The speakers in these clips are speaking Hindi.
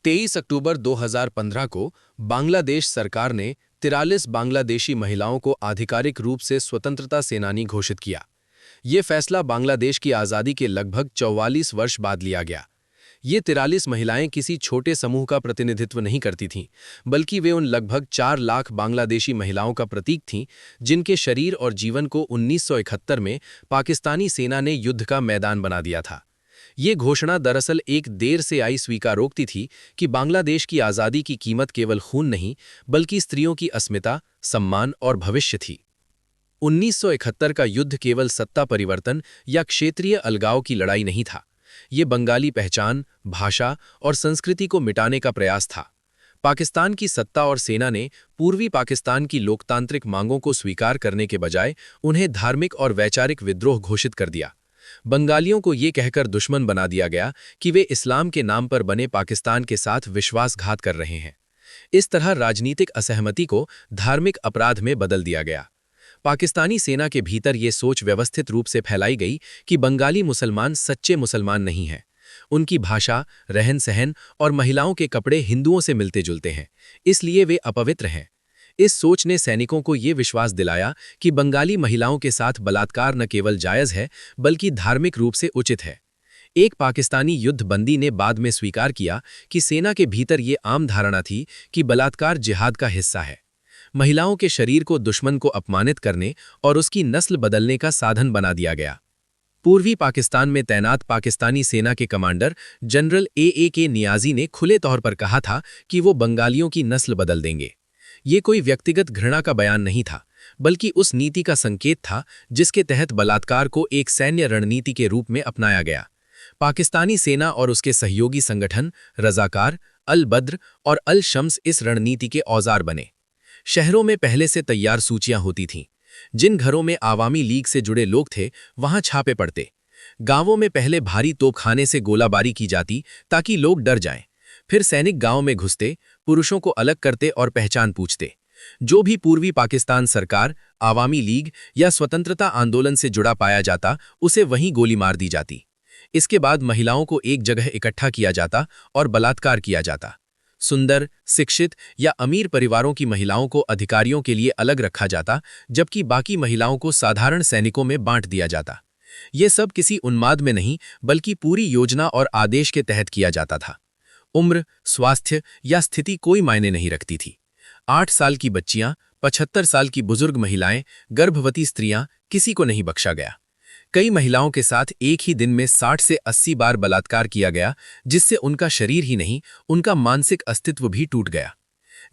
23 अक्टूबर 2015 को बांग्लादेश सरकार ने 43 बांग्लादेशी महिलाओं को आधिकारिक रूप से स्वतंत्रता सेनानी घोषित किया। ये फैसला बांग्लादेश की आज़ादी के लगभग 44 वर्ष बाद लिया गया। ये 43 महिलाएं किसी छोटे समूह का प्रतिनिधित्व नहीं करती थीं, बल्कि वे उन लगभग 4 लाख बांग्लादेशी महिलाओं का प्रतीक थीं जिनके शरीर और जीवन को 1971 में पाकिस्तानी सेना ने युद्ध का मैदान बना दिया था। ये घोषणा दरअसल एक देर से आई स्वीकारोक्ति थी कि बांग्लादेश की आज़ादी की कीमत केवल खून नहीं, बल्कि स्त्रियों की अस्मिता, सम्मान और भविष्य थी। 1971 का युद्ध केवल सत्ता परिवर्तन या क्षेत्रीय अलगाव की लड़ाई नहीं था। ये बंगाली पहचान, भाषा और संस्कृति को मिटाने का प्रयास था। पाकिस्तान की सत्ता और सेना ने पूर्वी पाकिस्तान की लोकतांत्रिक मांगों को स्वीकार करने के बजाय उन्हें धार्मिक और वैचारिक विद्रोह घोषित कर दिया। बंगालियों को ये कहकर दुश्मन बना दिया गया कि वे इस्लाम के नाम पर बने पाकिस्तान के साथ विश्वासघात कर रहे हैं। इस तरह राजनीतिक असहमति को धार्मिक अपराध में बदल दिया गया। पाकिस्तानी सेना के भीतर ये सोच व्यवस्थित रूप से फैलाई गई कि बंगाली मुसलमान सच्चे मुसलमान नहीं हैं। उनकी भाषा, रहन सहन और महिलाओं के कपड़े हिंदुओं से मिलते जुलते हैं, इसलिए वे अपवित्र हैं। इस सोच ने सैनिकों को ये विश्वास दिलाया कि बंगाली महिलाओं के साथ बलात्कार न केवल जायज़ है, बल्कि धार्मिक रूप से उचित है। एक पाकिस्तानी युद्धबंदी ने बाद में स्वीकार किया कि सेना के भीतर ये आम धारणा थी कि बलात्कार जिहाद का हिस्सा है। महिलाओं के शरीर को दुश्मन को अपमानित करने और उसकी नस्ल बदलने का साधन बना दिया गया। पूर्वी पाकिस्तान में तैनात पाकिस्तानी सेना के कमांडर जनरल ए.के. नियाजी ने खुले तौर पर कहा था कि वो बंगालियों की नस्ल बदल देंगे। ये कोई व्यक्तिगत घृणा का बयान नहीं था, बल्कि उस नीति का संकेत था जिसके तहत बलात्कार को एक सैन्य रणनीति के रूप में अपनाया गया। पाकिस्तानी सेना और उसके सहयोगी संगठन रज़ाकार, अल बद्र और अल शम्स इस रणनीति के औजार बने। शहरों में पहले से तैयार सूचियां होती थीं। जिन घरों में आवामी लीग से जुड़े लोग थे, वहां छापे पड़ते। गांवों में पहले भारी तोपखाने से गोलाबारी की जाती ताकि लोग डर जाएं। फिर सैनिक गांव में घुसते, पुरुषों को अलग करते और पहचान पूछते। जो भी पूर्वी पाकिस्तान सरकार, आवामी लीग या स्वतंत्रता आंदोलन से जुड़ा पाया जाता, उसे वहीं गोली मार दी जाती। इसके बाद महिलाओं को एक जगह इकट्ठा किया जाता और बलात्कार किया जाता। सुंदर, शिक्षित या अमीर परिवारों की महिलाओं को अधिकारियों के लिए अलग रखा जाता, जबकि बाकी महिलाओं को साधारण सैनिकों में बांट दिया जाता। ये सब किसी उन्माद में नहीं, बल्कि पूरी योजना और आदेश के तहत किया जाता था। उम्र, स्वास्थ्य या स्थिति कोई मायने नहीं रखती थी। 8 साल की बच्चियां, 75 साल की बुजुर्ग महिलाएं, गर्भवती स्त्रियां, किसी को नहीं बख्शा गया। कई महिलाओं के साथ एक ही दिन में 60 से 80 बार बलात्कार किया गया, जिससे उनका शरीर ही नहीं, उनका मानसिक अस्तित्व भी टूट गया।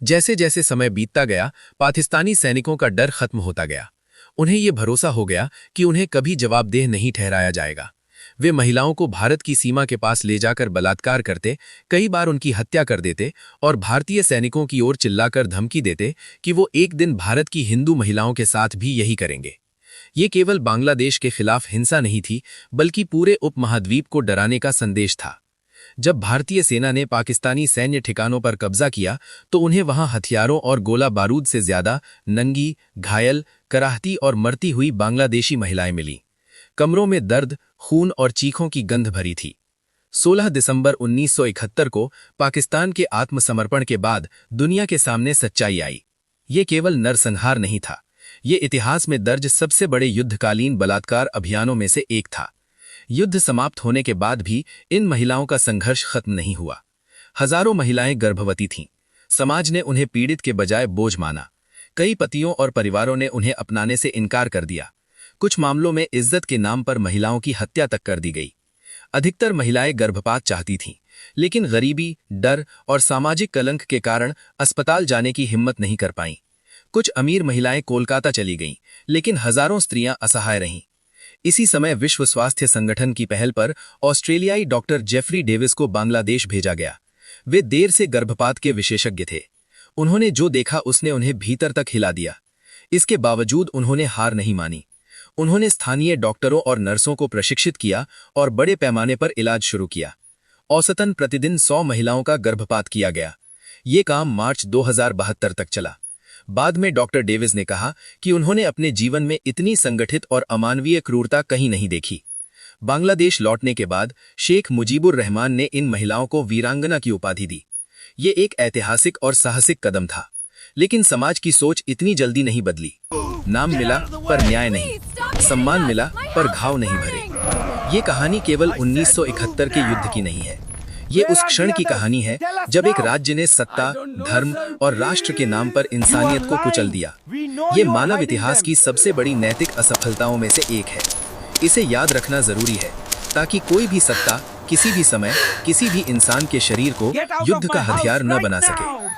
जैसे जैसे समय बीतता गया, पाकिस्तानी सैनिकों का डर खत्म होता गया। उन्हें यह भरोसा हो गया कि उन्हें कभी जवाबदेह नहीं ठहराया जाएगा। वे महिलाओं को भारत की सीमा के पास ले जाकर बलात्कार करते, कई बार उनकी हत्या कर देते और भारतीय सैनिकों की ओर चिल्लाकर धमकी देते कि वो एक दिन भारत की हिंदू महिलाओं के साथ भी यही करेंगे। ये केवल बांग्लादेश के खिलाफ हिंसा नहीं थी, बल्कि पूरे उपमहाद्वीप को डराने का संदेश था। जब भारतीय सेना ने पाकिस्तानी सैन्य ठिकानों पर कब्जा किया, तो उन्हें वहां हथियारों और गोला बारूद से ज्यादा नंगी, घायल, कराहती और मरती हुई बांग्लादेशी महिलाएं मिलीं। कमरों में दर्द, खून और चीखों की गंध भरी थी। 16 दिसंबर 1971 को पाकिस्तान के आत्मसमर्पण के बाद दुनिया के सामने सच्चाई आई। ये केवल नरसंहार नहीं था, ये इतिहास में दर्ज सबसे बड़े युद्धकालीन बलात्कार अभियानों में से एक था। युद्ध समाप्त होने के बाद भी इन महिलाओं का संघर्ष खत्म नहीं हुआ। हजारों महिलाएं गर्भवती थीं। समाज ने उन्हें पीड़ित के बजाय बोझ माना। कई पतियों और परिवारों ने उन्हें अपनाने से इनकार कर दिया। कुछ मामलों में इज्जत के नाम पर महिलाओं की हत्या तक कर दी गई। अधिकतर महिलाएं गर्भपात चाहती थीं, लेकिन गरीबी, डर और सामाजिक कलंक के कारण अस्पताल जाने की हिम्मत नहीं कर पाईं। कुछ अमीर महिलाएं कोलकाता चली गईं, लेकिन हजारों स्त्रियां असहाय रहीं। इसी समय विश्व स्वास्थ्य संगठन की पहल पर ऑस्ट्रेलियाई डॉक्टर जेफरी डेविस को बांग्लादेश भेजा गया। वे देर से गर्भपात के विशेषज्ञ थे। उन्होंने जो देखा उसने उन्हें भीतर तक हिला दिया। इसके बावजूद उन्होंने हार नहीं मानी। उन्होंने स्थानीय डॉक्टरों और नर्सों को प्रशिक्षित किया और बड़े पैमाने पर इलाज शुरू किया। औसतन प्रतिदिन 100 महिलाओं का गर्भपात किया गया। ये काम मार्च 2072 तक चला। बाद में डॉक्टर डेविस ने कहा कि उन्होंने अपने जीवन में इतनी संगठित और अमानवीय क्रूरता कहीं नहीं देखी। बांग्लादेश लौटने के बाद शेख मुजीबुर रहमान ने इन महिलाओं को वीरांगना की उपाधि दी। ये एक ऐतिहासिक और साहसिक कदम था, लेकिन समाज की सोच इतनी जल्दी नहीं बदली। नाम मिला पर न्याय नहीं, सम्मान मिला पर घाव नहीं भरे। ये कहानी केवल 1971 के युद्ध की नहीं है, ये उस क्षण की कहानी है जब एक राज्य ने सत्ता, धर्म और राष्ट्र के नाम पर इंसानियत को कुचल दिया। ये मानव इतिहास की सबसे बड़ी नैतिक असफलताओं में से एक है। इसे याद रखना जरूरी है ताकि कोई भी सत्ता किसी भी समय किसी भी इंसान के शरीर को युद्ध का हथियार न बना सके।